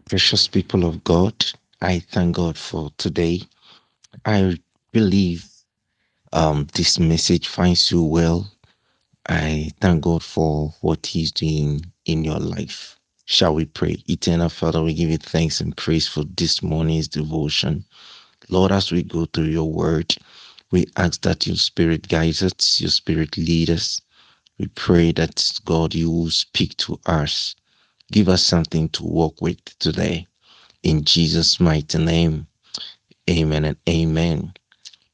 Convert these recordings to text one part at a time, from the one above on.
Precious people of God, I thank God for today. I believe this message finds you well. I thank God for what He's doing in your life. Shall we pray? Eternal Father, we give you thanks and praise for this morning's devotion. Lord, as we go through your word, we ask that your spirit guides us, your spirit leads us. We pray that God, you will speak to us. Give us something to work with today. In Jesus' mighty name, amen and amen.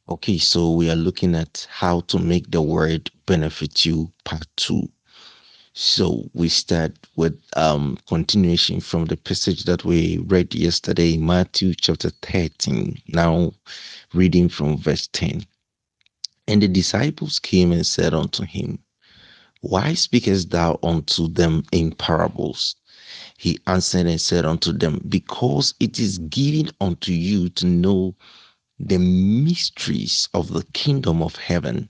Okay, so we are looking at how to make the word benefit you, part two. So we start with continuation from the passage that we read yesterday, Matthew chapter 13. Now reading from verse 10. And the disciples came and said unto him, Why speakest thou unto them in parables? He answered and said unto them, Because it is given unto you to know the mysteries of the kingdom of heaven,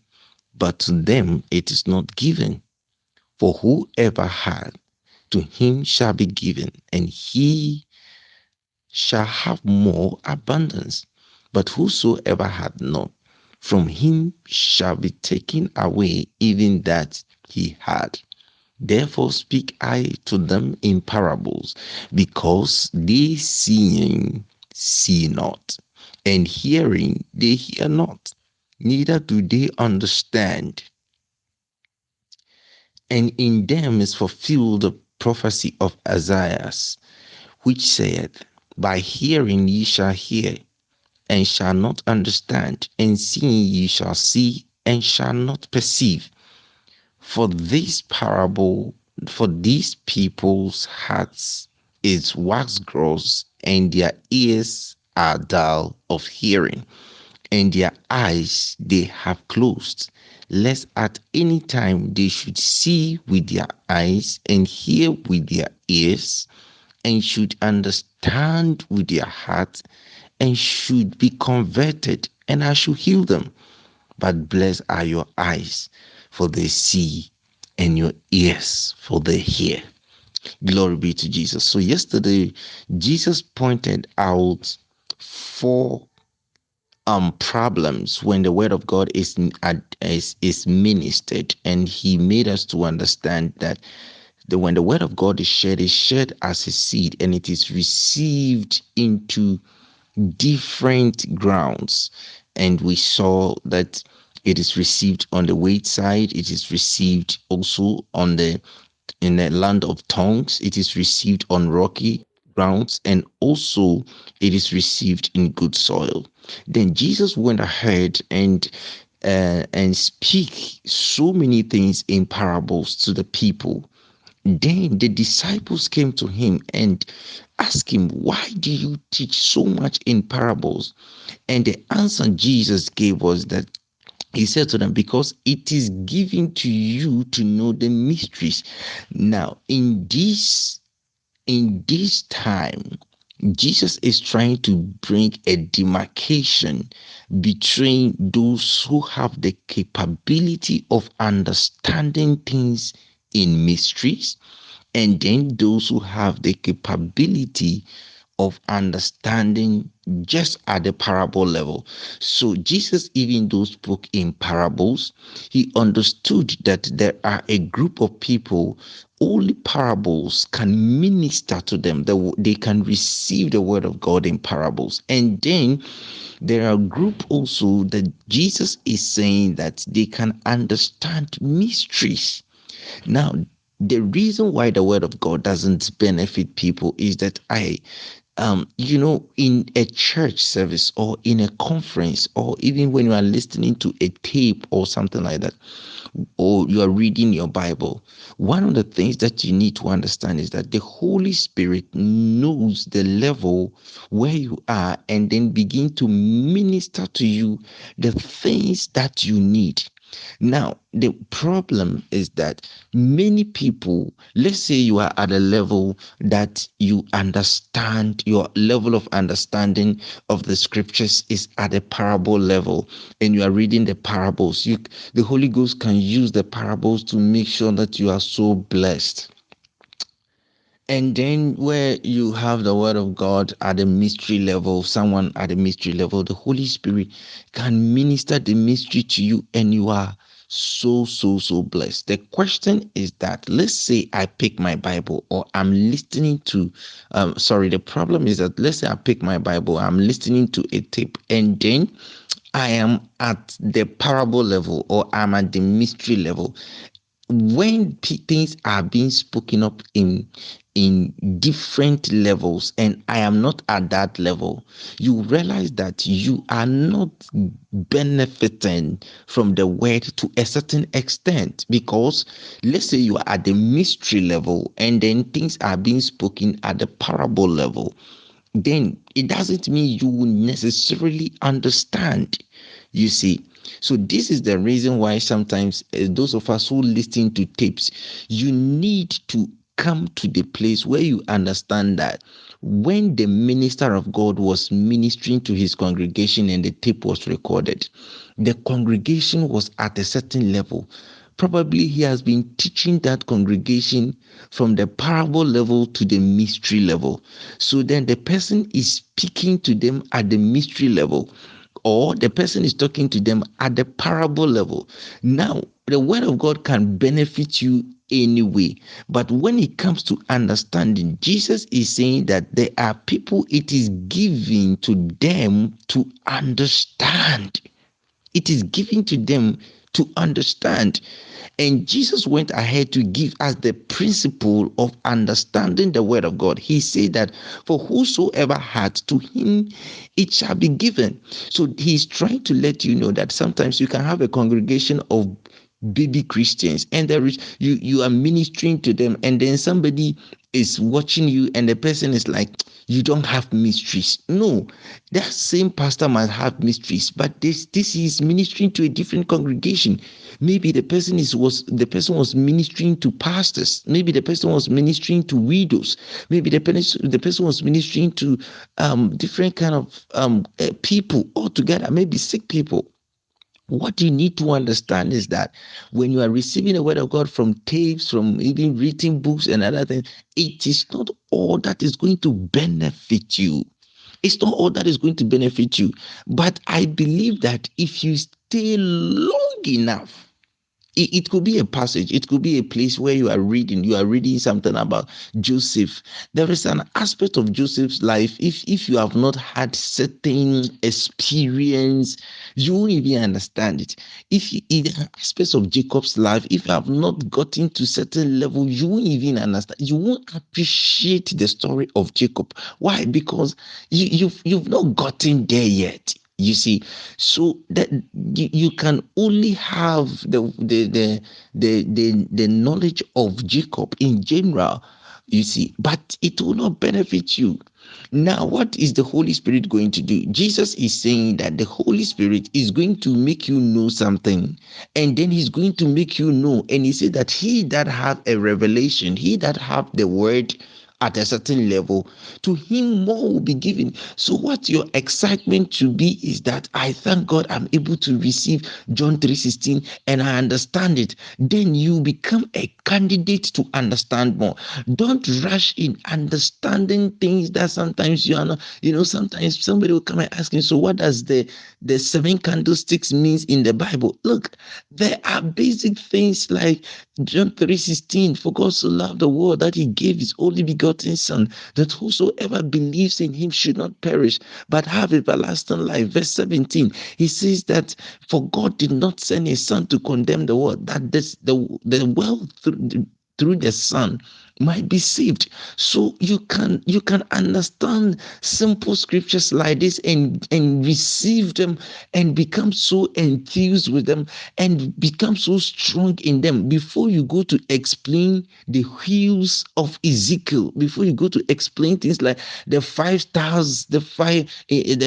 but to them it is not given. For whoever had, to him shall be given, and he shall have more abundance. But whosoever had not, from him shall be taken away even that he had. Therefore speak I to them in parables, because they seeing see not, and hearing they hear not, neither do they understand. And in them is fulfilled the prophecy of Isaiah, which saith, By hearing ye shall hear, and shall not understand, and seeing ye shall see, and shall not perceive. For this parable, for these people's hearts is wax gross, and their ears are dull of hearing, and their eyes they have closed, lest at any time they should see with their eyes, and hear with their ears, and should understand with their heart, and should be converted, and I should heal them. But blessed are your eyes, for they see, and your ears, for they hear. Glory be to Jesus. So yesterday, Jesus pointed out four problems when the word of God is ministered, and he made us to understand that when the word of God is shared as a seed, and it is received into different grounds. And we saw that it is received on the weight side, it is received also on the in the land of tongues, it is received on rocky grounds, and also it is received in good soil. Then Jesus went ahead and speak so many things in parables to the people. Then the disciples came to him and asked him, Why do you teach so much in parables? And the answer Jesus gave was that he said to them, Because it is given to you to know the mysteries. Now, in this time, Jesus is trying to bring a demarcation between those who have the capability of understanding things in mysteries, and then those who have the capability of understanding just at the parable level. So Jesus, even though spoke in parables, he understood that there are a group of people, only parables can minister to them, that they can receive the word of God in parables. And then there are a group also that Jesus is saying that they can understand mysteries. Now, the reason why the word of God doesn't benefit people is that in a church service or in a conference, or even when you are listening to a tape or something like that, or you are reading your Bible, one of the things that you need to understand is that the Holy Spirit knows the level where you are, and then begin to minister to you the things that you need. Now, the problem is that many people, let's say you are at a level that you understand, your level of understanding of the scriptures is at a parable level, and you are reading the parables. The Holy Ghost can use the parables to make sure that you are so blessed. And then where you have the word of God at the mystery level, someone at the mystery level, the Holy Spirit can minister the mystery to you, and you are so blessed. The question is that, let's say I pick my Bible, or I'm listening to the problem is that, let's say I pick my Bible, I'm listening to a tape, and then I am at the parable level, or I'm at the mystery level. When things are being spoken up in different levels, and I am not at that level, you realize that you are not benefiting from the word to a certain extent. Because let's say you are at the mystery level, and then things are being spoken at the parable level, then it doesn't mean you will necessarily understand. You see, so this is the reason why sometimes those of us who listen to tapes, you need to come to the place where you understand that when the minister of God was ministering to his congregation and the tape was recorded, the congregation was at a certain level. Probably he has been teaching that congregation from the parable level to the mystery level. So then the person is speaking to them at the mystery level, or the person is talking to them at the parable level. Now, the word of God can benefit you anyway. But when it comes to understanding, Jesus is saying that there are people it is given to them to understand. It is given to them to understand. And Jesus went ahead to give us the principle of understanding the word of God. He said that for whosoever had, to him it shall be given. So he's trying to let you know that sometimes you can have a congregation of baby Christians, and there is you are ministering to them, and then somebody is watching you, and the person is like, you don't have mysteries. No, that same pastor must have mysteries, but this is ministering to a different congregation. Maybe the person was ministering to pastors. Maybe the person was ministering to widows. Maybe the person was ministering to different kind of people altogether. Maybe sick people. What you need to understand is that when you are receiving the word of God from tapes, from even reading books and other things, it is not all that is going to benefit you. It's not all that is going to benefit you. But I believe that if you stay long enough, it could be a passage, it could be a place where you are reading something about Joseph. There is an aspect of Joseph's life, if you have not had certain experience, you won't even understand it. If you, in aspects of Jacob's life, if you have not gotten to certain level, you won't even understand, you won't appreciate the story of Jacob. Why? Because you've not gotten there yet. You see, so that you can only have the knowledge of Jacob in general, you see, but it will not benefit you. Now, what is the Holy Spirit going to do? Jesus is saying that the Holy Spirit is going to make you know something, and then he's going to make you know. And he said that he that have a revelation, he that have the word at a certain level, to him more will be given. So what your excitement should be is that, I thank God I'm able to receive John 3:16 and I understand it. Then you become a candidate to understand more. Don't rush in understanding things that sometimes you are not, sometimes somebody will come and ask you, so what does the seven candlesticks means in the Bible? Look, there are basic things like John 3:16, for God so loved the world that he gave his only begotten son, that whosoever believes in him should not perish, but have everlasting life. Verse 17, he says that for God did not send his son to condemn the world, that the world through the son might be saved. So you can understand simple scriptures like this, and receive them, and become so enthused with them, and become so strong in them, before you go to explain the hills of Ezekiel, before you go to explain things like the 5 stars, the five, in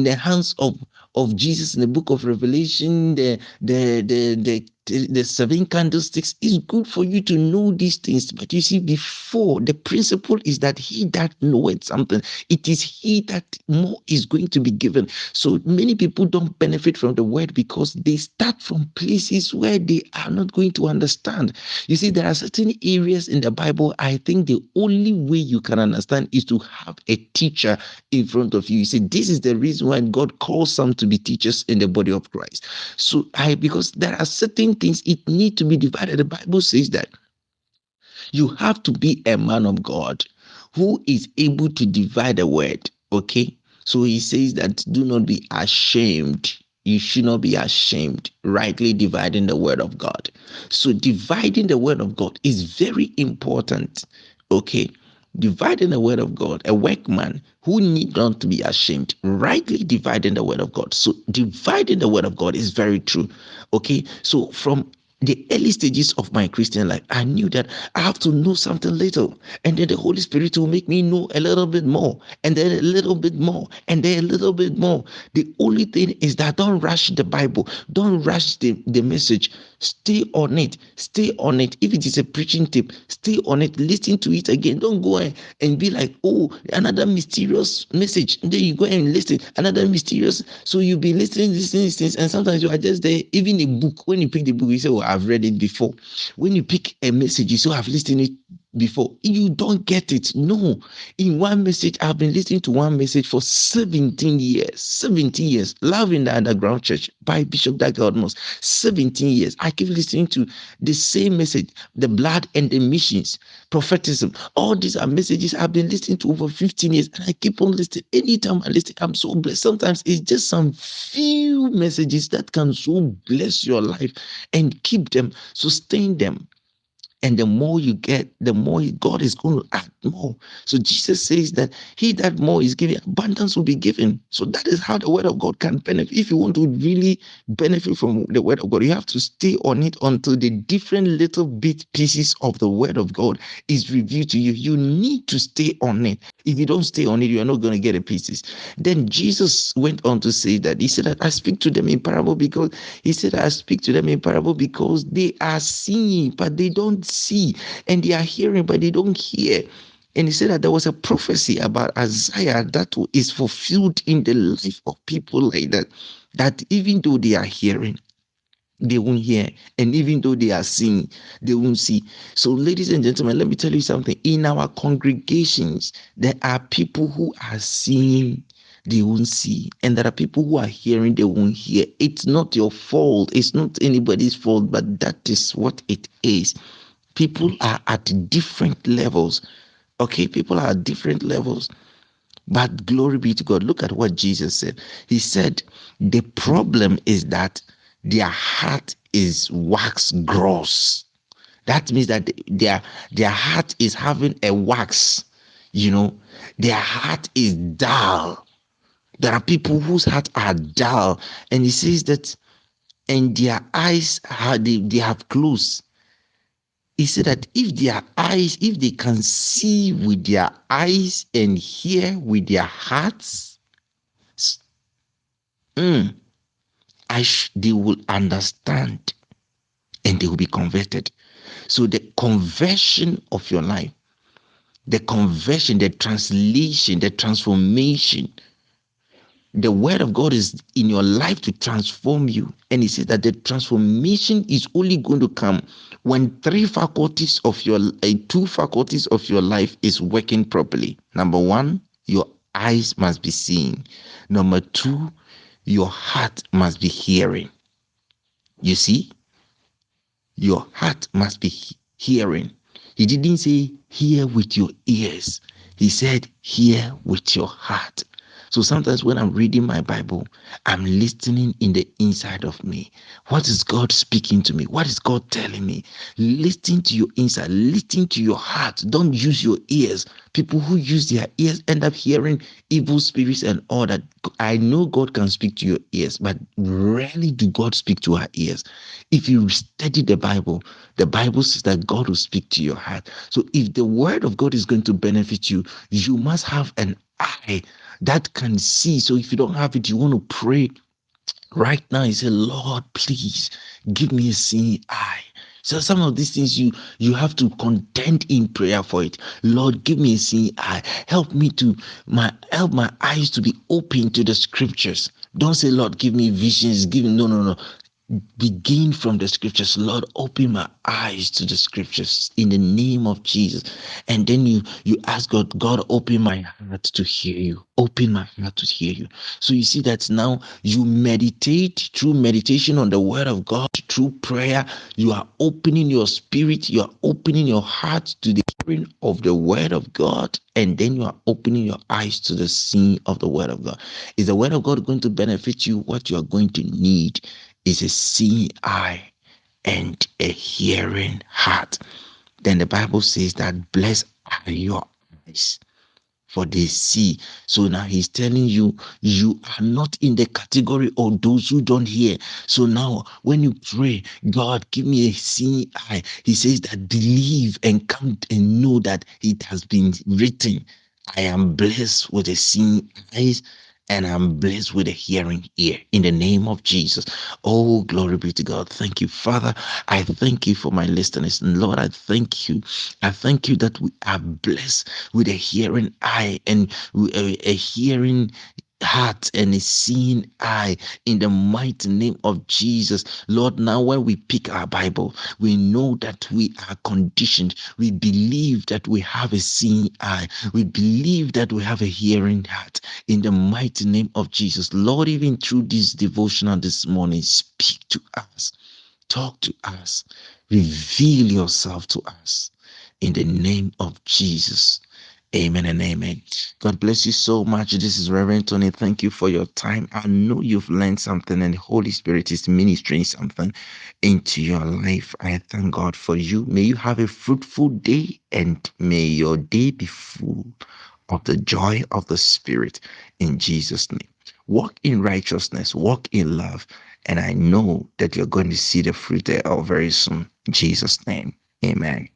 the hands of Jesus in the book of Revelation, the the seven candlesticks. It's good for you to know these things. But you see, before, the principle is that he that knoweth something, it is he that more is going to be given. So many people don't benefit from the word because they start from places where they are not going to understand. You see, there are certain areas in the Bible, I think the only way you can understand is to have a teacher in front of you. You see, this is the reason why God calls some to be teachers in the body of Christ. So because there are certain things it need to be divided. The Bible says that you have to be a man of God who is able to divide the word. Okay. So he says that do not be ashamed. You should not be ashamed, rightly dividing the word of God. So dividing the word of God is very important. Okay. Dividing the word of God, a workman who need not to be ashamed, rightly dividing the word of God. So dividing the word of God is very true. Okay. So from the early stages of my Christian life, I knew that I have to know something little, and then the Holy Spirit will make me know a little bit more, and then a little bit more, and then a little bit more. The only thing is that don't rush the Bible, don't rush the message. Stay on it, stay on it. If it is a preaching tip, stay on it, listen to it again. Don't go and be like, oh, another mysterious message. And then you go and listen, another mysterious. So you'll be listening, and sometimes you are just there. Even a book, when you pick the book, you say, oh, I've read it before. When you pick a message, you say, oh, I've listened to it before. You don't get it. No. In one message, I've been listening to one message for 17 years. 17 years. Love in the Underground Church by Bishop Dag Heward-Mills. 17 years. I keep listening to the same message, the blood and the missions, prophetism. All these are messages I've been listening to over 15 years, and I keep on listening. Anytime I listen, I'm so blessed. Sometimes it's just some few messages that can so bless your life and keep them, sustain them. And the more you get, the more God is going to add more. So Jesus says that he that more is given, abundance will be given. So that is how the word of God can benefit. If you want to really benefit from the word of God, you have to stay on it until the different little bit pieces of the word of God is revealed to you. You need to stay on it. If you don't stay on it, you are not going to get the pieces. Then Jesus went on to say that he said that I speak to them in parable because they are seeing, but they don't see, and they are hearing, but they don't hear. And he said that there was a prophecy about Isaiah that is fulfilled in the life of people like that, that even though they are hearing, they won't hear, and even though they are seeing, they won't see. So ladies and gentlemen, let me tell you something. In our congregations, there are people who are seeing, they won't see, and there are people who are hearing, they won't hear. It's not your fault, it's not anybody's fault, but that is what it is. People are at different levels. Okay, people are at different levels. But glory be to God. Look at what Jesus said. He said, the problem is that their heart is wax gross. That means that their heart is having a wax, their heart is dull. There are people whose hearts are dull. And he says that, and their eyes, they have closed. He said that if they can see with their eyes and hear with their hearts, they will understand and they will be converted. So the conversion of your life, the conversion, the translation, the transformation, the word of God is in your life to transform you. And he says that the transformation is only going to come when two faculties of your life is working properly. Number one, your eyes must be seeing. Number two, your heart must be hearing. You see, your heart must be hearing. He didn't say hear with your ears. He said hear with your heart. So sometimes when I'm reading my Bible, I'm listening in the inside of me. What is God speaking to me? What is God telling me? Listen to your inside. Listen to your heart. Don't use your ears. People who use their ears end up hearing evil spirits and all that. I know God can speak to your ears, but rarely do God speak to our ears. If you study the Bible says that God will speak to your heart. So if the word of God is going to benefit you, you must have an eye that can see. So if you don't have it, you want to pray Right now, you say, Lord, please give me a seeing eye. So some of these things you have to contend in prayer for it. Lord, give me a seeing eye. Help my eyes to be open to the scriptures. Don't say, Lord, give me visions. Give me no. Begin from the scriptures. Lord, open my eyes to the scriptures in the name of Jesus. And then you ask God, God, open my heart to hear you. Open my heart to hear you. So you see that now you meditate through meditation on the word of God, through prayer. You are opening your spirit, you are opening your heart to the hearing of the word of God, and then you are opening your eyes to the seeing of the word of God. Is the word of God going to benefit you? What you are going to need is a seeing eye and a hearing heart. Then the Bible says that blessed are your eyes, for they see. So now he's telling you, you are not in the category of those who don't hear. So now when you pray, God, give me a seeing eye, he says that believe and come and know that it has been written. I am blessed with a seeing eyes, and I'm blessed with a hearing ear in the name of Jesus. Oh, glory be to God. Thank you, Father. I thank you for my listeners. And Lord, I thank you. I thank you that we are blessed with a hearing eye and a hearing heart and a seeing eye in the mighty name of Jesus. Lord, now when we pick our Bible, we know that we are conditioned. We believe that we have a seeing eye. We believe that we have a hearing heart in the mighty name of Jesus. Lord, even through this devotional this morning, speak to us. Talk to us. Reveal yourself to us in the name of Jesus. Amen and amen. God bless you so much. This is Reverend Tony. Thank you for your time. I know you've learned something and the Holy Spirit is ministering something into your life. I thank God for you. May you have a fruitful day and may your day be full of the joy of the Spirit in Jesus' name. Walk in righteousness, walk in love, and I know that you're going to see the fruit thereof very soon. In Jesus' name, amen.